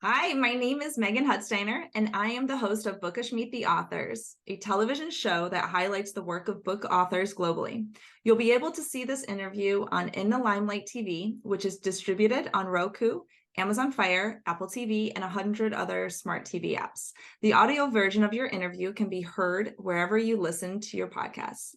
Hi, my name is Meghan Huthsteiner, and I am the host of Bookish Meet the Authors, a television show that highlights the work of book authors globally. You'll be able to see this interview on In the Limelight TV, which is distributed on Roku, Amazon Fire, Apple TV, and 100 other smart TV apps. The audio version of your interview can be heard wherever you listen to your podcasts.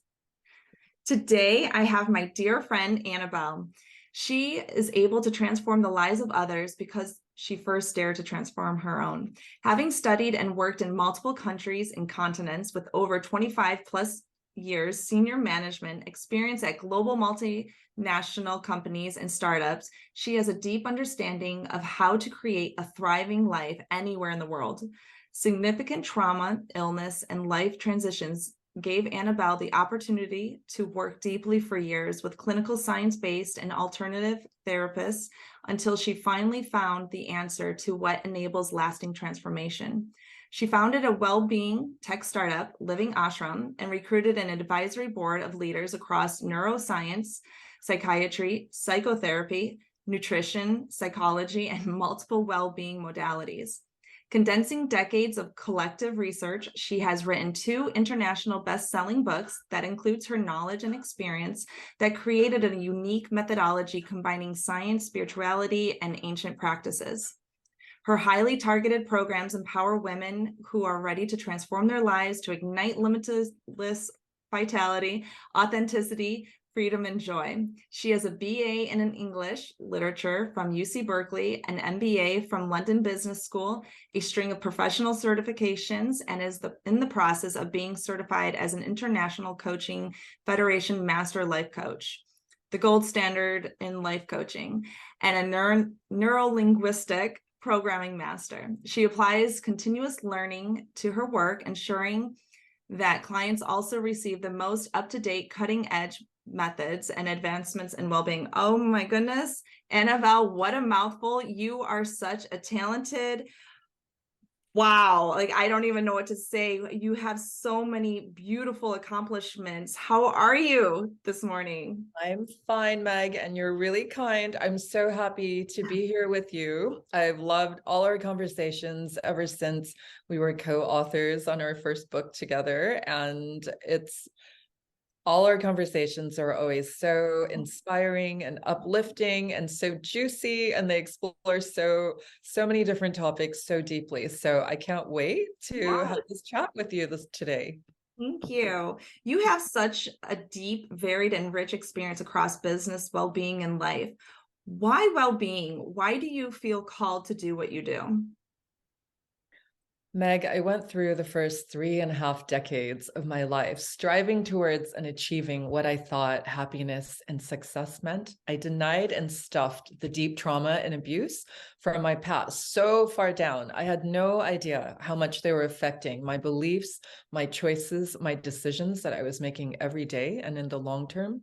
Today, I have my dear friend, Annabel. She is able to transform the lives of others because she first dared to transform her own. Having studied and worked in multiple countries and continents with over 25 plus years senior management experience at global multinational companies and startups, she has a deep understanding of how to create a thriving life anywhere in the world. Significant trauma, illness, and life transitions gave Annabel the opportunity to work deeply for years with clinical science-based and alternative therapists until she finally found the answer to what enables lasting transformation. She founded a well-being tech startup, Living Ashram, and recruited an advisory board of leaders across neuroscience, psychiatry, psychotherapy, nutrition, psychology, and multiple well-being modalities. Condensing decades of collective research, she has written 2 international best-selling books that includes her knowledge and experience that created a unique methodology combining science, spirituality, and ancient practices. Her highly targeted programs empower women who are ready to transform their lives to ignite limitless vitality, authenticity, freedom, and joy. She has a BA in English literature from UC Berkeley, an MBA from London Business School, a string of professional certifications, and is in the process of being certified as an International Coaching Federation Master Life Coach, the gold standard in life coaching, and a neuro-linguistic programming master. She applies continuous learning to her work, ensuring that clients also receive the most up-to-date, cutting-edge methods and advancements in well-being. Oh my goodness, Annabel, what a mouthful. You are such a talented, wow, like I don't even know what to say. You have so many beautiful accomplishments. How are you this morning? I'm fine, Meg, and you're really kind. I'm so happy to be here with you. I've loved all our conversations ever since we were co-authors on our first book together, and all our conversations are always so inspiring and uplifting and so juicy, and they explore so many different topics so deeply. So I can't wait to have this chat with you today. Thank you. You have such a deep, varied, and rich experience across business, well-being, and life. Why well-being? Why do you feel called to do what you do? Meg, I went through the first 3.5 decades of my life striving towards and achieving what I thought happiness and success meant. I denied and stuffed the deep trauma and abuse from my past so far down. I had no idea how much they were affecting my beliefs, my choices, my decisions that I was making every day and in the long term.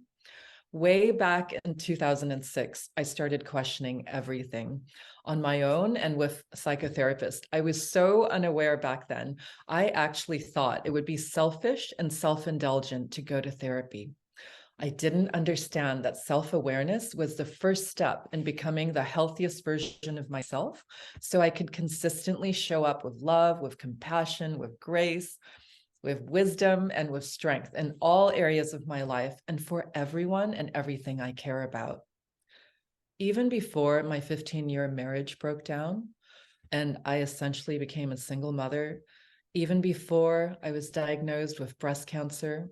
Way back in 2006, I started questioning everything on my own and with a psychotherapist. I was so unaware back then. I actually thought it would be selfish and self-indulgent to go to therapy. I didn't understand that self-awareness was the first step in becoming the healthiest version of myself, so I could consistently show up with love, with compassion, with grace, with wisdom, and with strength in all areas of my life and for everyone and everything I care about. Even before my 15-year marriage broke down and I essentially became a single mother, even before I was diagnosed with breast cancer,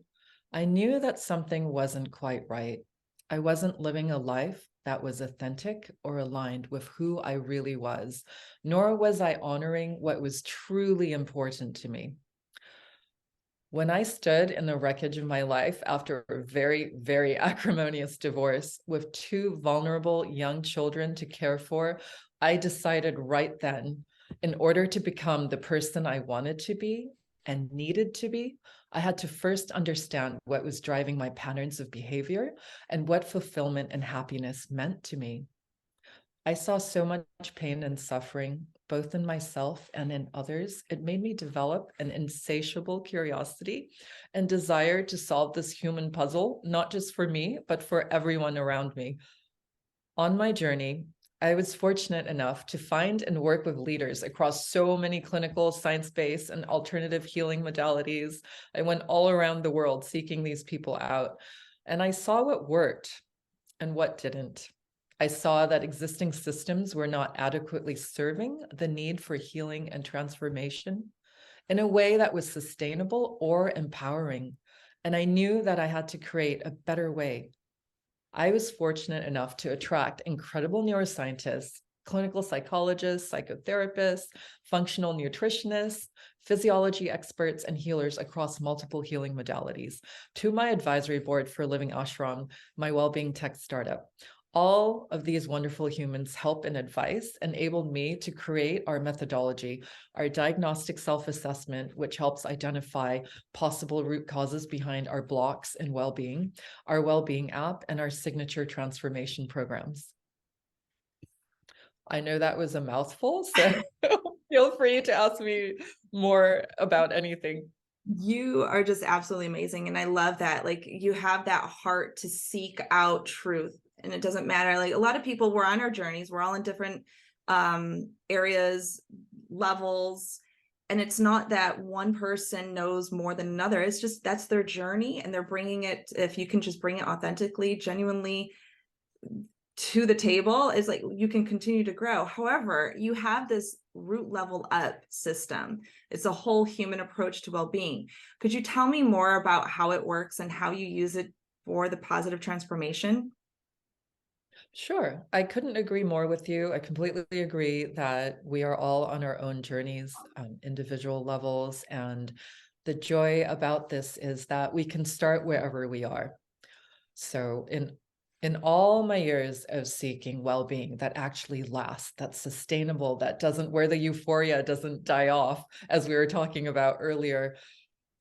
I knew that something wasn't quite right. I wasn't living a life that was authentic or aligned with who I really was, nor was I honoring what was truly important to me. When I stood in the wreckage of my life after a very, very acrimonious divorce with 2 vulnerable young children to care for, I decided right then, in order to become the person I wanted to be and needed to be, I had to first understand what was driving my patterns of behavior and what fulfillment and happiness meant to me. I saw so much pain and suffering, both in myself and in others. It made me develop an insatiable curiosity and desire to solve this human puzzle, not just for me, but for everyone around me. On my journey, I was fortunate enough to find and work with leaders across so many clinical, science-based, and alternative healing modalities. I went all around the world seeking these people out, and I saw what worked and what didn't. I saw that existing systems were not adequately serving the need for healing and transformation in a way that was sustainable or empowering. And I knew that I had to create a better way. I was fortunate enough to attract incredible neuroscientists, clinical psychologists, psychotherapists, functional nutritionists, physiology experts, and healers across multiple healing modalities to my advisory board for Living Ashram, my wellbeing tech startup. All of these wonderful humans' help and advice enabled me to create our methodology, our diagnostic self-assessment, which helps identify possible root causes behind our blocks in well-being, our well-being app, and our signature transformation programs. I know that was a mouthful, so feel free to ask me more about anything. You are just absolutely amazing. And I love that. Like, you have that heart to seek out truth. And it doesn't matter. Like, a lot of people, we're on our journeys. We're all in different areas, levels. And it's not that one person knows more than another. It's just that's their journey. And they're bringing it, if you can just bring it authentically, genuinely to the table, is like you can continue to grow. However, you have this root level up system. It's a whole human approach to well-being. Could you tell me more about how it works and how you use it for the positive transformation? Sure. I couldn't agree more with you. I completely agree that we are all on our own journeys, individual levels. And the joy about this is that we can start wherever we are. So in all my years of seeking well-being that actually lasts, that's sustainable, that doesn't, where the euphoria doesn't die off, as we were talking about earlier,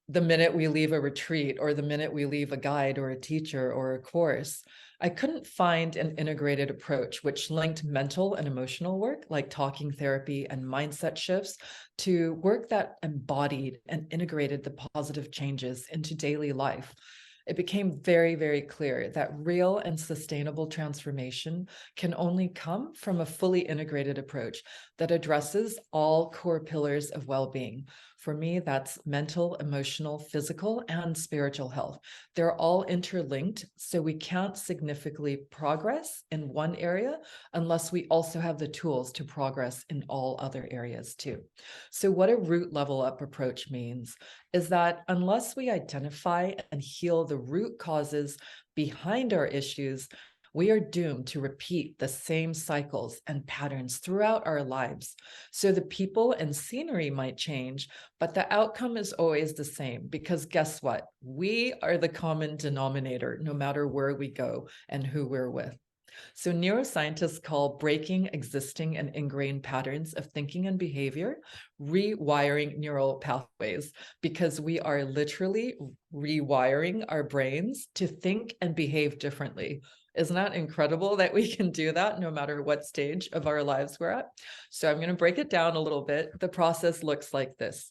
the minute we leave a retreat or the minute we leave a guide or a teacher or a course, I couldn't find an integrated approach which linked mental and emotional work like talking therapy and mindset shifts to work that embodied and integrated the positive changes into daily life. It became very, very clear that real and sustainable transformation can only come from a fully integrated approach that addresses all core pillars of well-being. For me, that's mental, emotional, physical, and spiritual health. They're all interlinked, so we can't significantly progress in one area unless we also have the tools to progress in all other areas too. So what a root level up approach means is that unless we identify and heal the root causes behind our issues, we are doomed to repeat the same cycles and patterns throughout our lives. So the people and scenery might change, but the outcome is always the same, because guess what? We are the common denominator, no matter where we go and who we're with. So neuroscientists call breaking existing and ingrained patterns of thinking and behavior rewiring neural pathways, because we are literally rewiring our brains to think and behave differently. Isn't that incredible that we can do that no matter what stage of our lives we're at? So I'm going to break it down a little bit. The process looks like this.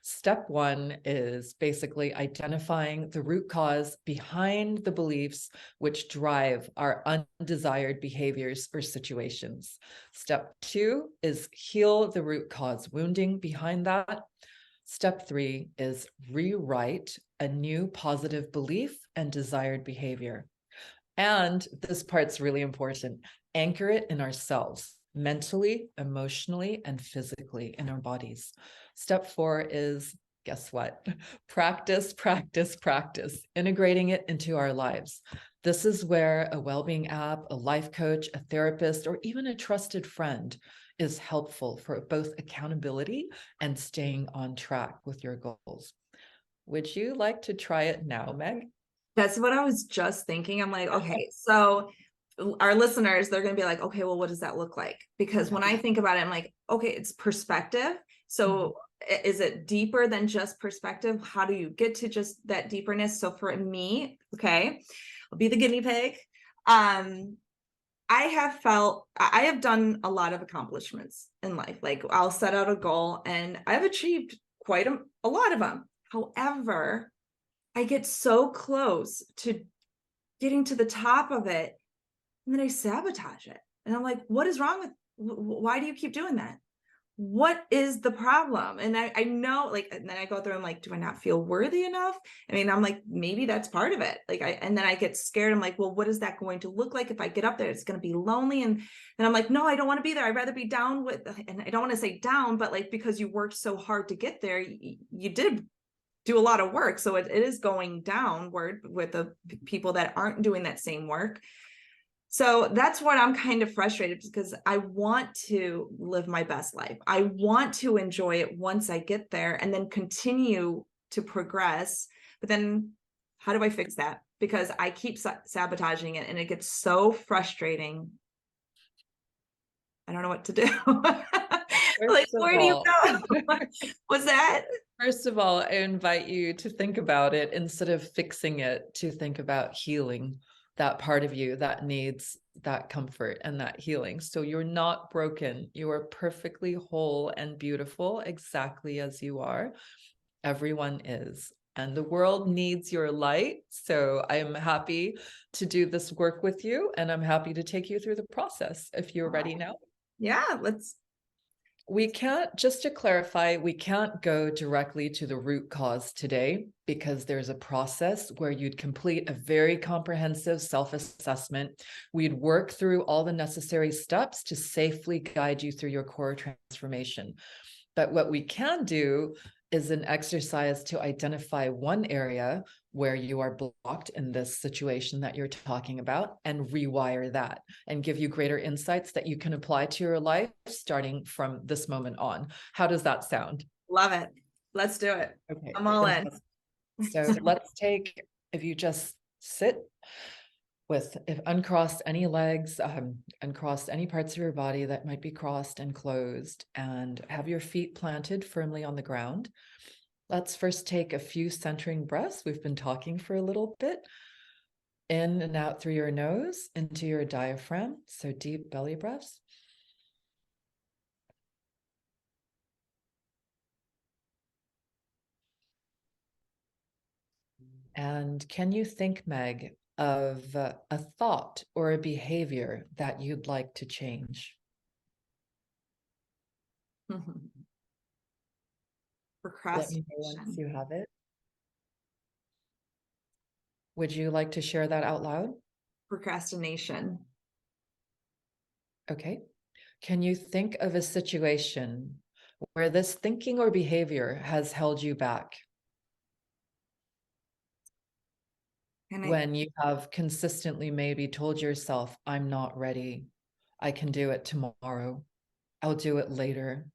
Step one is basically identifying the root cause behind the beliefs which drive our undesired behaviors or situations. Step two is heal the root cause wounding behind that. Step three is rewrite a new positive belief and desired behavior. And this part's really important. Anchor it in ourselves, mentally, emotionally, and physically in our bodies. Step four is, guess what? Practice, practice, practice, integrating it into our lives. This is where a well-being app, a life coach, a therapist, or even a trusted friend is helpful for both accountability and staying on track with your goals. Would you like to try it now, Meg? That's what I was just thinking. I'm like, okay, so our listeners, they're going to be like, okay, well, what does that look like? Because when I think about it, I'm like, okay, it's perspective. So is it deeper than just perspective? How do you get to just that deeperness? So for me, okay, I'll be the guinea pig. I have done a lot of accomplishments in life. Like, I'll set out a goal and I've achieved quite a lot of them. However, I get so close to getting to the top of it, and then I sabotage it. And I'm like, what is wrong with, why do you keep doing that? What is the problem? And I know, like, and then I go through, I'm like, do I not feel worthy enough? I mean, I'm like, maybe that's part of it. Like, and then I get scared. I'm like, well, what is that going to look like if I get up there? It's going to be lonely. And I'm like, no, I don't want to be there. I'd rather be down with, and I don't want to say down, but like, because you worked so hard to get there, you did do a lot of work. So it is going downward with the people that aren't doing that same work. So that's what I'm kind of frustrated, because I want to live my best life. I want to enjoy it once I get there and then continue to progress. But then how do I fix that? Because I keep sabotaging it and it gets so frustrating. I don't know what to do. Like, where do you go? What's that? First of all, I invite you to think about it instead of fixing it, to think about healing that part of you that needs that comfort and that healing. So you're not broken. You are perfectly whole and beautiful exactly as you are. Everyone is. And the world needs your light. So I'm happy to do this work with you. And I'm happy to take you through the process if you're ready now. Yeah, let's. We can't, just to clarify, we can't go directly to the root cause today, because there's a process where you'd complete a very comprehensive self-assessment. We'd work through all the necessary steps to safely guide you through your core transformation. But what we can do is an exercise to identify one area where you are blocked in this situation that you're talking about, and rewire that and give you greater insights that you can apply to your life starting from this moment on. How does that sound? Love it. Let's do it. Okay. I'm all in. So let's take, if you just sit with, if uncrossed any legs, uncrossed any parts of your body that might be crossed and closed, and have your feet planted firmly on the ground. Let's first take a few centering breaths. We've been talking for a little bit. In and out through your nose into your diaphragm. So deep belly breaths. And can you think, Meg, of a thought or a behavior that you'd like to change? Let me know once you have it. Would you like to share that out loud? Procrastination. Okay. Can you think of a situation where this thinking or behavior has held you back? When you have consistently maybe told yourself, I'm not ready. I can do it tomorrow. I'll do it later.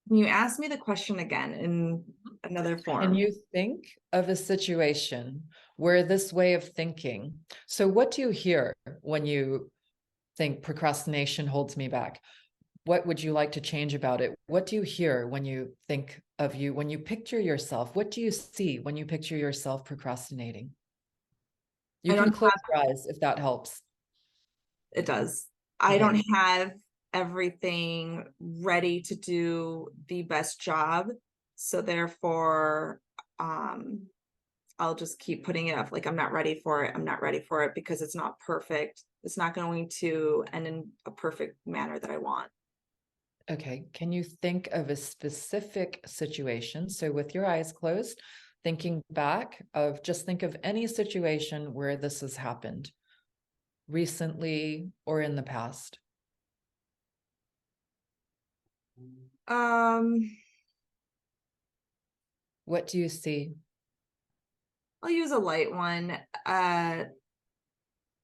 Can you ask me the question again in another form? Can you think of a situation where this way of thinking, so what do you hear when you think procrastination holds me back? What would you like to change about it? What do you hear when you think of you, when you picture yourself? What do you see when you picture yourself procrastinating? You can close your eyes if that helps. It does. Okay. I don't have everything ready to do the best job. So therefore, I'll just keep putting it off. Like, I'm not ready for it. I'm not ready for it because it's not perfect. It's not going to end in a perfect manner that I want. Okay. Can you think of a specific situation? So with your eyes closed, thinking back of, just think of any situation where this has happened recently or in the past. What do you see? I'll use a light one.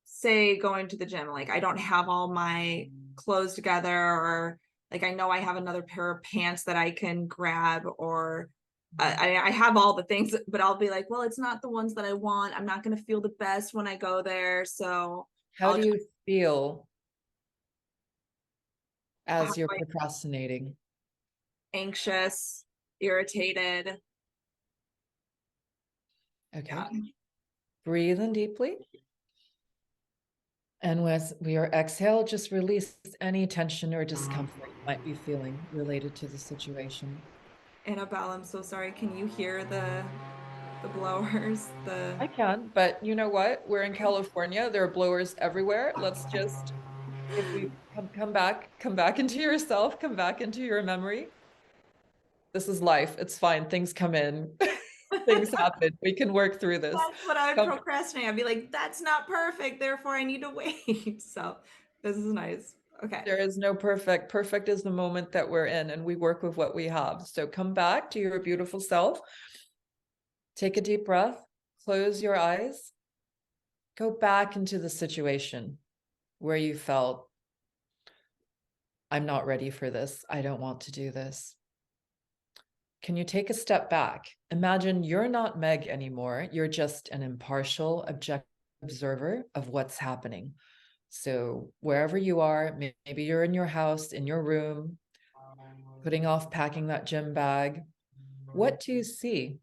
Say going to the gym, like I don't have all my clothes together, or like I know I have another pair of pants that I can grab, or I have all the things, but I'll be like, well, it's not the ones that I want. I'm not going to feel the best when I go there. So how do you feel as you're procrastinating? Anxious, irritated. Okay. Yeah. Breathe in deeply. And with your exhale, just release any tension or discomfort you might be feeling related to the situation. Annabelle, I'm so sorry. Can you hear the the blowers, the I can, but you know what? We're in California. There are blowers everywhere. Let's just, if we come back into yourself, come back into your memory. This is life. It's fine. Things come in. Things happen. We can work through this. That's what I would Come, procrastinate. I'd be like, that's not perfect, therefore I need to wait. So this is nice. Okay. there is no perfect. Perfect is the moment that we're in, and we work with what we have. So come back to your beautiful self. Take a deep breath. Close your eyes. Go back into the situation where you felt, I'm not ready for this. I don't want to do this. Can you take a step back? Imagine you're not Meg anymore. You're just an impartial, objective observer of what's happening. So wherever you are, maybe you're in your house, in your room, putting off packing that gym bag. What do you see?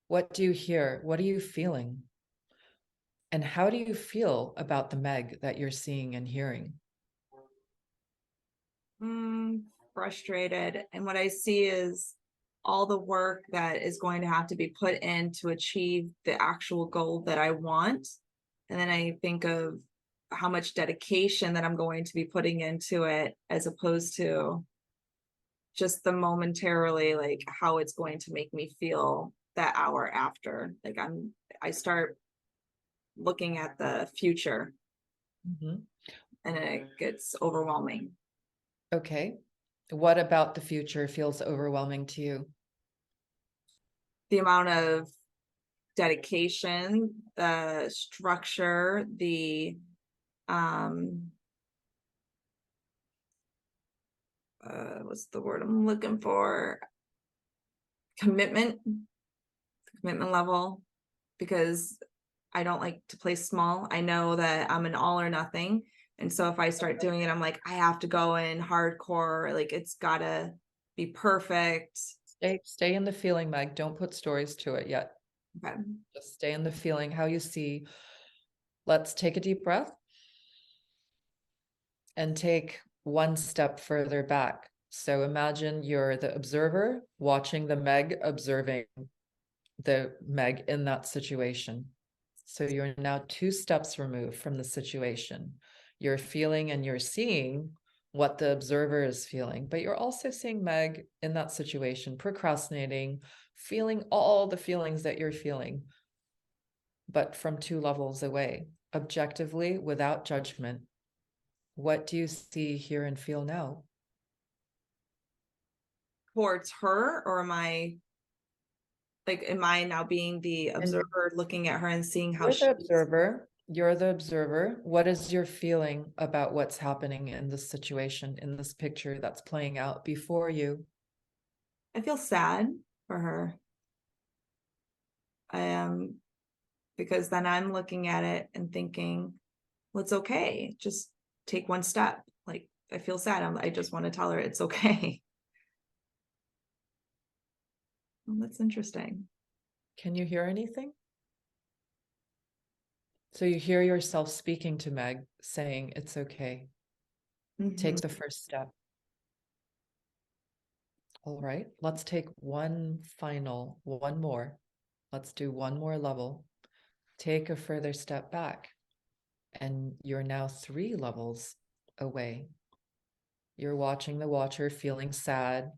What do you hear? What are you feeling? And how do you feel about the Meg that you're seeing and hearing? Frustrated. And what I see is all the work that is going to have to be put in to achieve the actual goal that I want. And then I think of how much dedication that I'm going to be putting into it, as opposed to just the momentarily, like how it's going to make me feel that hour after. Like I start looking at the future, Mhm. and it gets overwhelming. Okay. What about the future feels overwhelming to you? The amount of dedication, the structure, the what's the word I'm looking for? Commitment level, because I don't like to play small. I know that I'm an all or nothing. And so if I start doing it, I'm like, I have to go in hardcore. Like it's gotta be perfect. Stay in the feeling, Meg. Don't put stories to it yet. Okay. Just stay in the feeling, how you see. Let's take a deep breath and take one step further back. So imagine you're the observer watching the Meg, observing the Meg in that situation. So you're now 2 steps removed from the situation. You're feeling and you're seeing what the observer is feeling, but you're also seeing Meg in that situation, procrastinating, feeling all the feelings that you're feeling, but from 2 levels away, objectively, without judgment. What do you see, hear, and feel now? Towards her, or am I now being the And observer, looking at her and seeing how you're the she observer. You're the observer. What is your feeling about what's happening in this situation, in this picture that's playing out before you? I feel sad for her. I am, because then I'm looking at it and thinking, well, it's okay. Just take one step. Like I feel sad. I just want to tell her it's okay. Well, that's interesting. Can you hear anything? So you hear yourself speaking to Meg, saying, it's okay. Take the first step. All right, let's take one more. Let's do one more level. Take a further step back. And you're now 3 levels away. You're watching the watcher feeling sad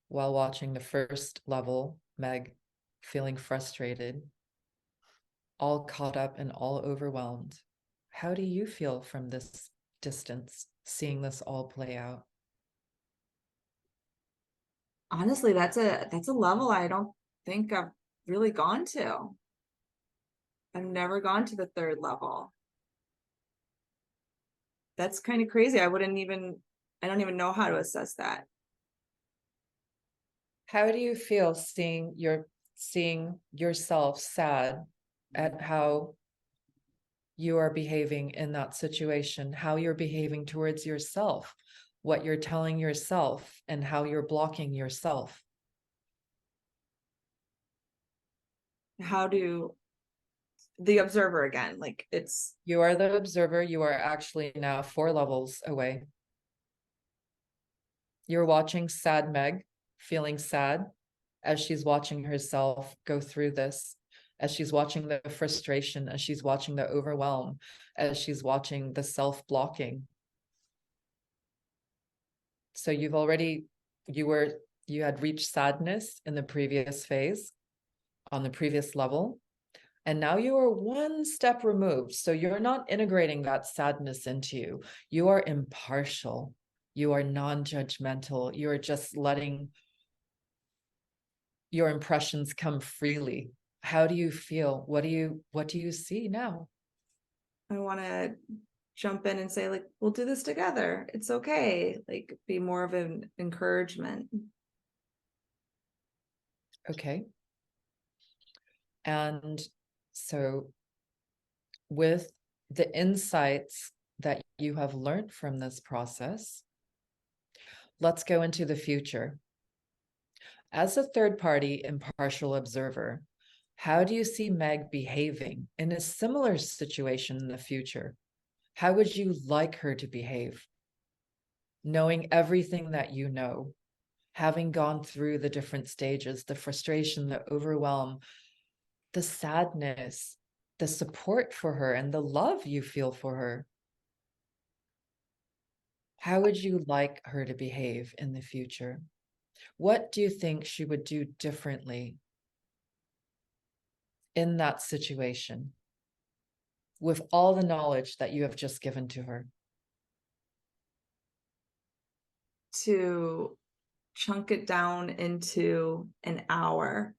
while watching the first level, Meg, feeling frustrated, all caught up and all overwhelmed. How do you feel from this distance, seeing this all play out? Honestly, that's a level I don't think I've really gone to. I've never gone to the 3rd level. That's kind of crazy. I don't even know how to assess that. How do you feel seeing yourself sad at how you are behaving in that situation, how you're behaving towards yourself, what you're telling yourself, and how you're blocking yourself? How do the observer again, like You are the observer. You are actually now 4 levels away. You're watching sad Meg, feeling sad as she's watching herself go through this, as she's watching the frustration, as she's watching the overwhelm, as she's watching the self-blocking. So you had reached sadness in the previous phase, on the previous level, and now you are one step removed. So you're not integrating that sadness into you. You are impartial. You are non-judgmental. You are just letting your impressions come freely. How do you feel? What do you see now? I want to jump in and say, like, we'll do this together. It's okay. Like, be more of an encouragement. Okay. And so with the insights that you have learned from this process, let's go into the future. As a third-party impartial observer, how do you see Meg behaving in a similar situation in the future? How would you like her to behave? Knowing everything that you know, having gone through the different stages, the frustration, the overwhelm, the sadness, the support for her, and the love you feel for her. How would you like her to behave in the future? What do you think she would do differently in that situation with all the knowledge that you have just given to her? To chunk it down into an hour,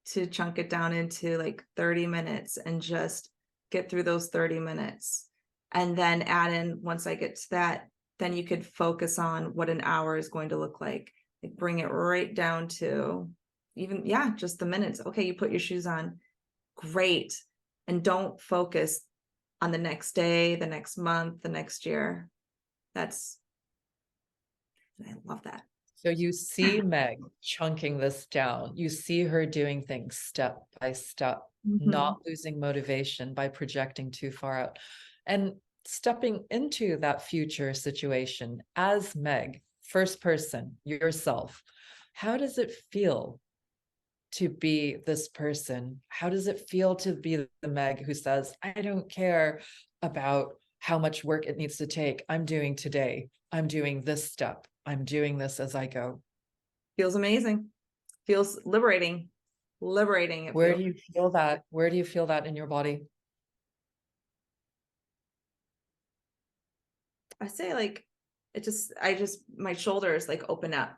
to chunk it down into like 30 minutes and just get through those 30 minutes. And then add in, once I get to that, then you could focus on what an hour is going to look like. Like, bring it right down to even, yeah, just the minutes. Okay, you put your shoes on. Great. And don't focus on the next day, the next month, the next year. I love that. So you see Meg chunking this down. You see her doing things step by step, not losing motivation by projecting too far out, and stepping into that future situation as Meg, first person, yourself. How does it feel to be this person? How does it feel to be the Meg who says, I don't care about how much work it needs to take. I'm doing today. I'm doing this step. I'm doing this as I go. Feels amazing. Feels liberating. Liberating. Where do you feel that? Where do you feel that in your body? I say, like, my shoulders like open up.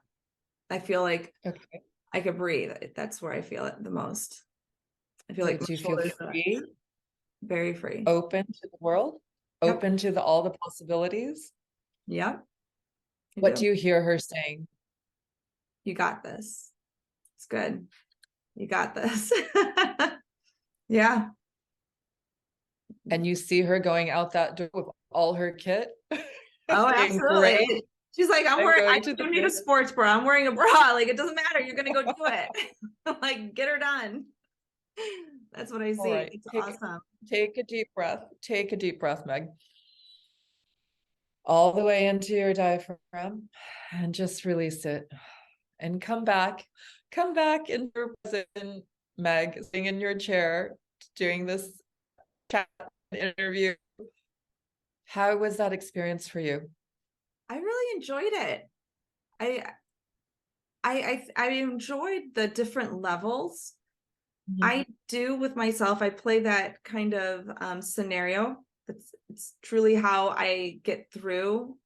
I feel like I could breathe. That's where I feel it the most. I feel like do you feel free? Very free. Open to the world? Yep. Open to all the possibilities? Yep. What do you hear her saying? You got this. It's good. You got this. Yeah. And you see her going out that door with all her kit? Oh, absolutely. Great. She's like, I don't need a sports bra. I'm wearing a bra. Like, it doesn't matter. You're going to go do it. Like, get her done. That's what I see. Right. It's awesome. Take a deep breath. Take a deep breath, Meg. All the way into your diaphragm and just release it. And come back into your present, Meg, sitting in your chair, doing this chat interview. How was that experience for you? I really enjoyed it. I enjoyed the different levels. I do with myself. I play that kind of scenario. It's truly how I get through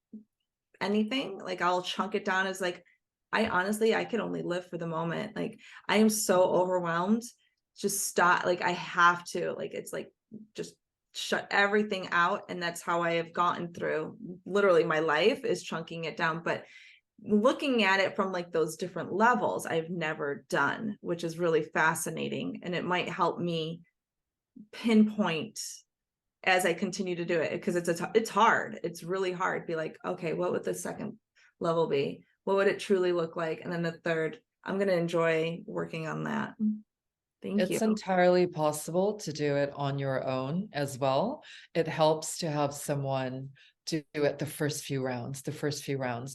anything. Like, I'll chunk it down as like, I can only live for the moment. Like, I am so overwhelmed. Just stop. Like, I have to, like, it's like, just shut everything out. And that's how I have gotten through literally my life, is chunking it down. But looking at it from like those different levels, I've never done, which is really fascinating. And it might help me pinpoint as I continue to do it, because it's hard. It's really hard. Be like, okay, what would the second level be? What would it truly look like? And then the third, I'm going to enjoy working on that. Thank you. It's entirely possible to do it on your own as well. It helps to have someone do it the first few rounds,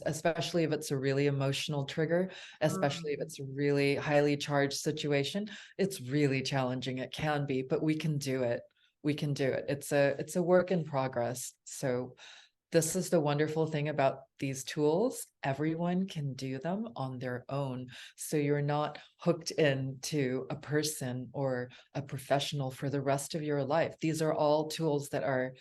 especially if it's a really emotional trigger, especially if it's a really highly charged situation. It's really challenging. It can be, but we can do it. We can do it. It's a work in progress. So this is the wonderful thing about these tools. Everyone can do them on their own. So you're not hooked into a person or a professional for the rest of your life. These are all tools that are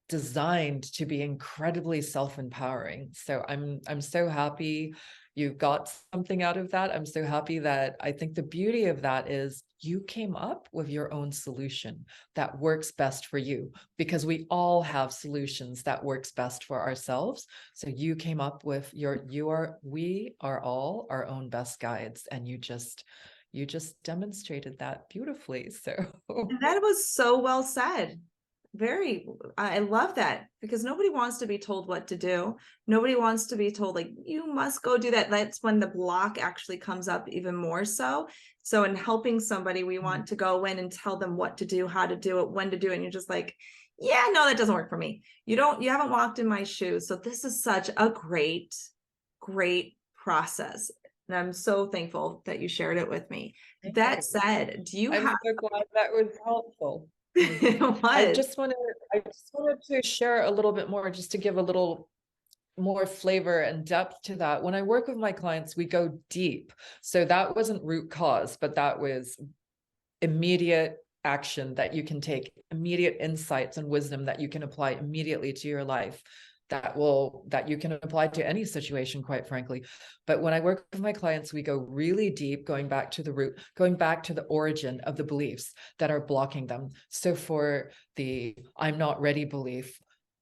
designed to be incredibly self-empowering. So I'm so happy you got something out of that. I'm so happy that I think the beauty of that is you came up with your own solution that works best for you, because we all have solutions that works best for ourselves. So you came up with we are all our own best guides, and you just demonstrated that beautifully. So And that was so well said. I love that, because nobody wants to be told what to do. Nobody wants to be told, like, you must go do that. That's when the block actually comes up even more so. So in helping somebody, we want to go in and tell them what to do, how to do it, when to do it. And you're just like, yeah, no, that doesn't work for me. You haven't walked in my shoes. So this is such a great, great process. And I'm so thankful that you shared it with me. That said, do you I'm have so glad that was helpful. it I was. just wanted to share a little bit more, just to give a little more flavor and depth to that. When I work with my clients, we go deep. So that wasn't root cause, but that was immediate action that you can take, immediate insights and wisdom that you can apply immediately to your life, that you can apply to any situation, quite frankly. But when I work with my clients, we go really deep, going back to the root, going back to the origin of the beliefs that are blocking them. So for the I'm not ready belief,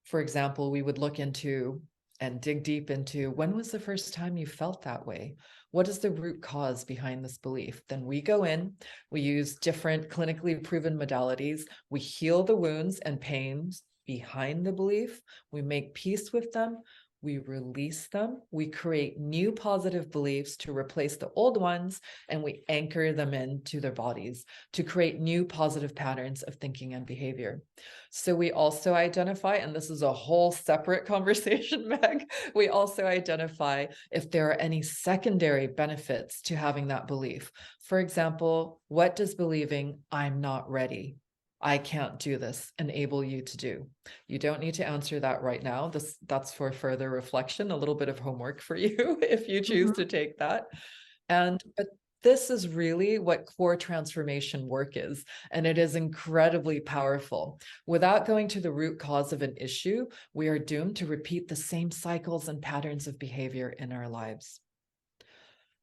for example, we would look into and dig deep into, when was the first time you felt that way? What is the root cause behind this belief? Then we go in, we use different clinically proven modalities, we heal the wounds and pains behind the belief, we make peace with them, we release them, we create new positive beliefs to replace the old ones, and we anchor them into their bodies to create new positive patterns of thinking and behavior. So we also identify, and this is a whole separate conversation, Meg, we also identify if there are any secondary benefits to having that belief. For example, what does believing I'm not ready, I can't do this, enable you to do? You don't need to answer that right now. That's for further reflection, a little bit of homework for you if you choose to take that. But this is really what core transformation work is, and it is incredibly powerful. Without going to the root cause of an issue, we are doomed to repeat the same cycles and patterns of behavior in our lives.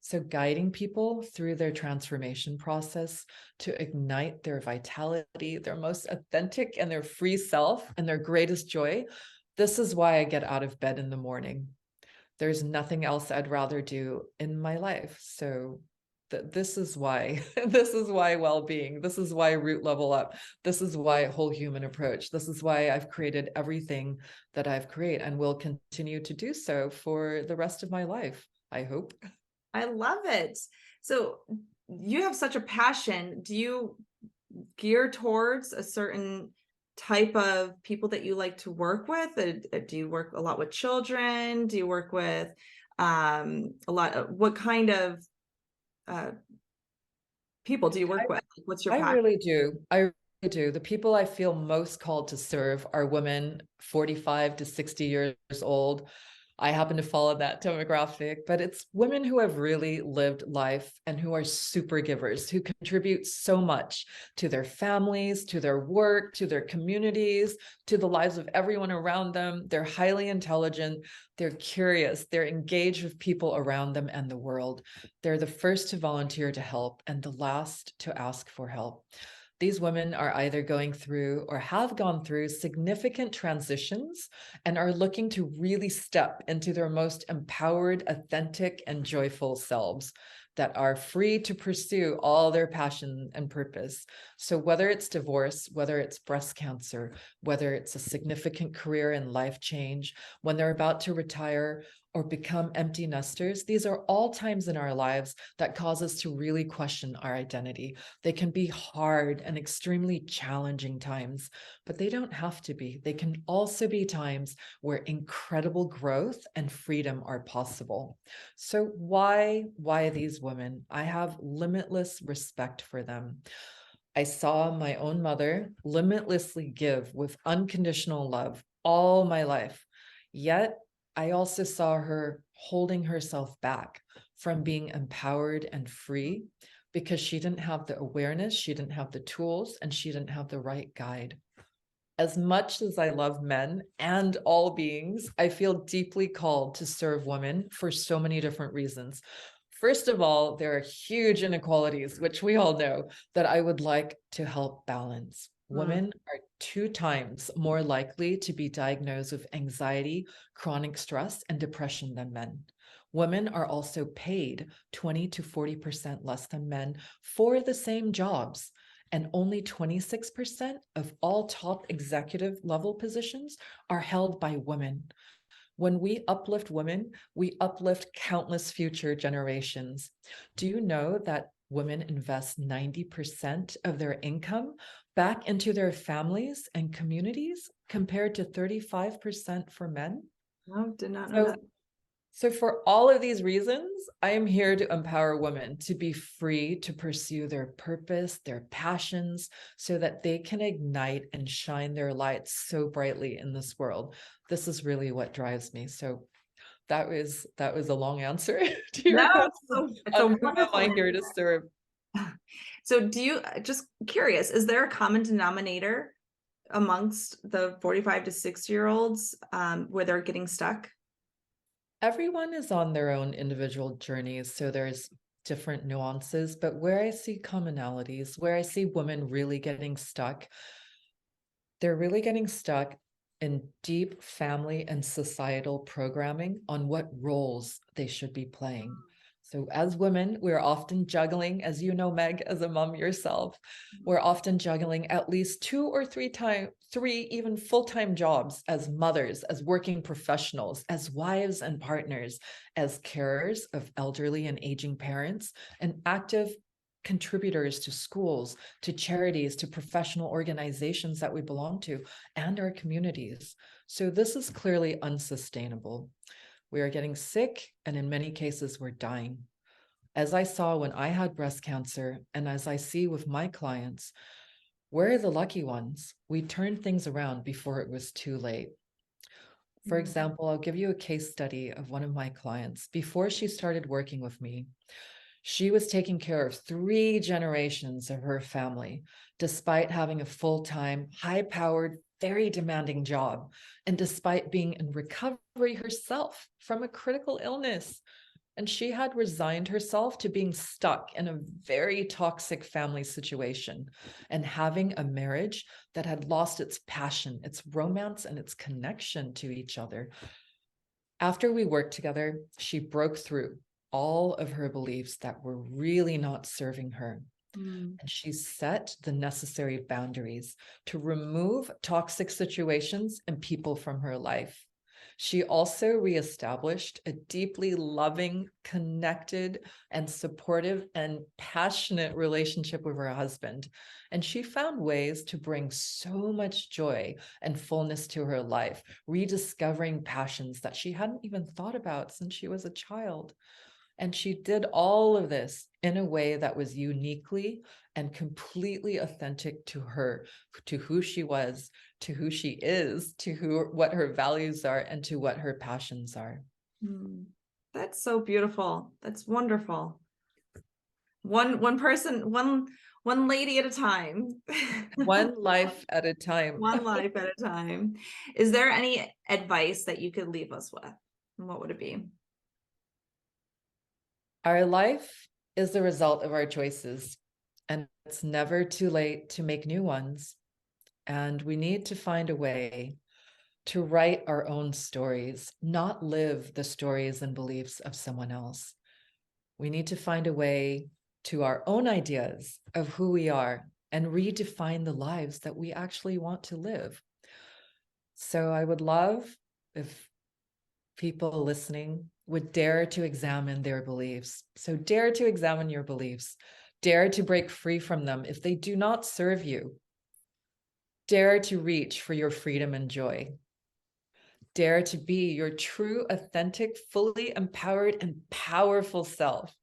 So guiding people through their transformation process to ignite their vitality, their most authentic and their free self and their greatest joy. This is why I get out of bed in the morning. There's nothing else I'd rather do in my life. So this is why, this is why well-being, this is why root level up, this is why whole human approach, this is why I've created everything that I've created and will continue to do so for the rest of my life, I hope. I love it. So you have such a passion. Do you gear towards a certain type of people that you like to work with? Do you work a lot with children? Do you work with a lot of, what kind of people do you work with? What's your passion? I really do. I really do. The people I feel most called to serve are women 45 to 60 years old. I happen to follow that demographic, but it's women who have really lived life and who are super givers, who contribute so much to their families, to their work, to their communities, to the lives of everyone around them. They're highly intelligent, they're curious, they're engaged with people around them and the world. They're the first to volunteer to help and the last to ask for help. These women are either going through or have gone through significant transitions and are looking to really step into their most empowered, authentic, and joyful selves that are free to pursue all their passion and purpose. So whether it's divorce, whether it's breast cancer, whether it's a significant career and life change, when they're about to retire, or become empty nesters. These are all times in our lives that cause us to really question our identity. They can be hard and extremely challenging times, but they don't have to be. They can also be times where incredible growth and freedom are possible. So why these women? I have limitless respect for them. I saw my own mother limitlessly give with unconditional love all my life. Yet I also saw her holding herself back from being empowered and free because she didn't have the awareness, she didn't have the tools, and she didn't have the right guide. As much as I love men and all beings, I feel deeply called to serve women for so many different reasons. First of all, there are huge inequalities, which we all know, that I would like to help balance. Women are 2 times more likely to be diagnosed with anxiety, chronic stress, and depression than men. Women are also paid 20 to 40% less than men for the same jobs. And only 26% of all top executive level positions are held by women. When we uplift women, we uplift countless future generations. Do you know that women invest 90% of their income back into their families and communities compared to 35% for men? No, did not know that. So for all of these reasons, I am here to empower women to be free to pursue their purpose, their passions, so that they can ignite and shine their lights so brightly in this world. This is really what drives me. So that was a long answer to your No, question it's a on who am wonderful I here to serve. So do you, just curious, is there a common denominator amongst the 45 to 60-year-olds where they're getting stuck? Everyone is on their own individual journeys, so there's different nuances, but where I see commonalities, where I see women really getting stuck, they're really getting stuck in deep family and societal programming on what roles they should be playing. So as women, we're often juggling, as you know, Meg, as a mom yourself, we're often juggling at least 2 or 3 even full-time jobs as mothers, as working professionals, as wives and partners, as carers of elderly and aging parents, and active contributors to schools, to charities, to professional organizations that we belong to, and our communities. So this is clearly unsustainable. We are getting sick, and in many cases, we're dying. As I saw when I had breast cancer, and as I see with my clients, we're the lucky ones. We turned things around before it was too late. For example, I'll give you a case study of one of my clients. Before she started working with me, she was taking care of 3 generations of her family, despite having a full-time, high-powered, very demanding job, and despite being in recovery herself from a critical illness. And she had resigned herself to being stuck in a very toxic family situation and having a marriage that had lost its passion, its romance, and its connection to each other. After we worked together, she broke through all of her beliefs that were really not serving her. And she set the necessary boundaries to remove toxic situations and people from her life. She also reestablished a deeply loving, connected, and supportive and passionate relationship with her husband. And she found ways to bring so much joy and fullness to her life, rediscovering passions that she hadn't even thought about since she was a child. And she did all of this in a way that was uniquely and completely authentic to her, to who she was, to who she is, to what her values are, and to what her passions are. That's so beautiful. That's wonderful. One person, one lady at a time. One life at a time. One life at a time. Is there any advice that you could leave us with? And what would it be? Our life is the result of our choices, and it's never too late to make new ones. And we need to find a way to write our own stories, not live the stories and beliefs of someone else. We need to find a way to our own ideas of who we are and redefine the lives that we actually want to live. So I would love if people listening would dare to examine their beliefs. So dare to examine your beliefs. Dare to break free from them if they do not serve you. Dare to reach for your freedom and joy. Dare to be your true, authentic, fully empowered and powerful self.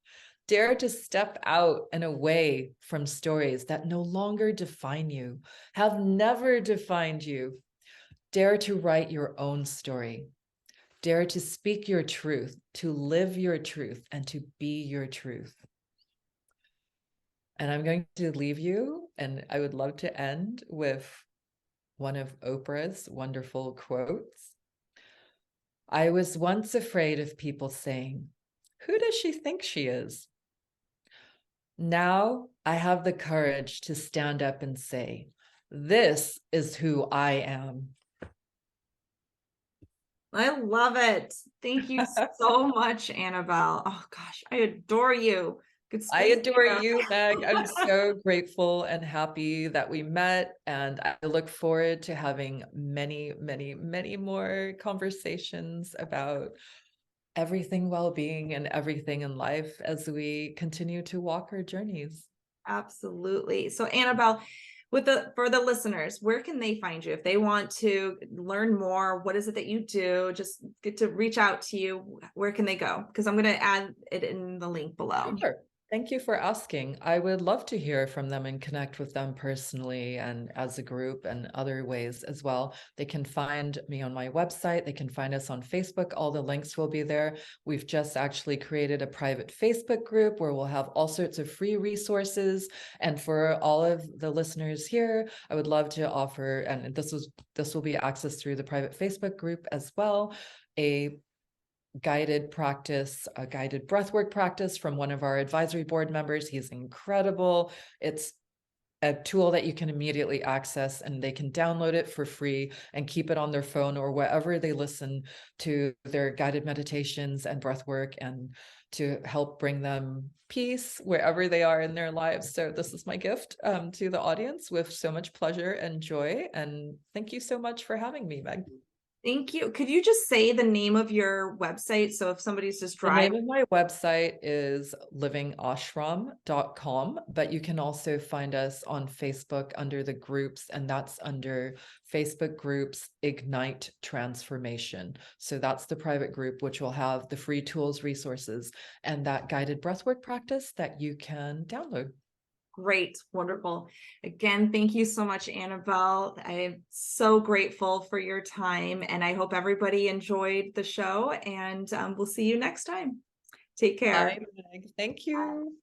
Dare to step out and away from stories that no longer define you, have never defined you. Dare to write your own story. Dare to speak your truth, to live your truth, and to be your truth. And I'm going to leave you, and I would love to end with one of Oprah's wonderful quotes. I was once afraid of people saying, "Who does she think she is?" Now I have the courage to stand up and say, "This is who I am." I love it. Thank you so much, Annabel. Oh gosh, I adore you. Could I spend adore here. you, Meg. I'm so grateful and happy that we met, and I look forward to having many, many, many more conversations about everything well-being and everything in life as we continue to walk our journeys. Absolutely. So Annabel, for the listeners, where can they find you if they want to learn more? What is it that you do? Just get to reach out to you. Where can they go? Because I'm going to add it in the link below. Sure. Thank you for asking. I would love to hear from them and connect with them personally and as a group and other ways as well. They can find me on my website. They can find us on Facebook. All the links will be there. We've just actually created a private Facebook group where we'll have all sorts of free resources. And for all of the listeners here, I would love to offer, and this will be accessed through the private Facebook group as well, a guided practice, a guided breathwork practice from one of our advisory board members. He's incredible. It's a tool that you can immediately access, and they can download it for free and keep it on their phone or wherever they listen to their guided meditations and breathwork, and to help bring them peace wherever they are in their lives. So this is my gift to the audience with so much pleasure and joy. And thank you so much for having me, Meg. Thank you. Could you just say the name of your website? So if somebody's just The name driving. of my website is livingashram.com, but you can also find us on Facebook under the groups, and that's under Facebook groups Ignite Transformation. So that's the private group, which will have the free tools, resources, and that guided breathwork practice that you can download. Great. Wonderful. Again, thank you so much, Annabel. I'm so grateful for your time, and I hope everybody enjoyed the show, and we'll see you next time. Take care. Bye, Meg. Thank you.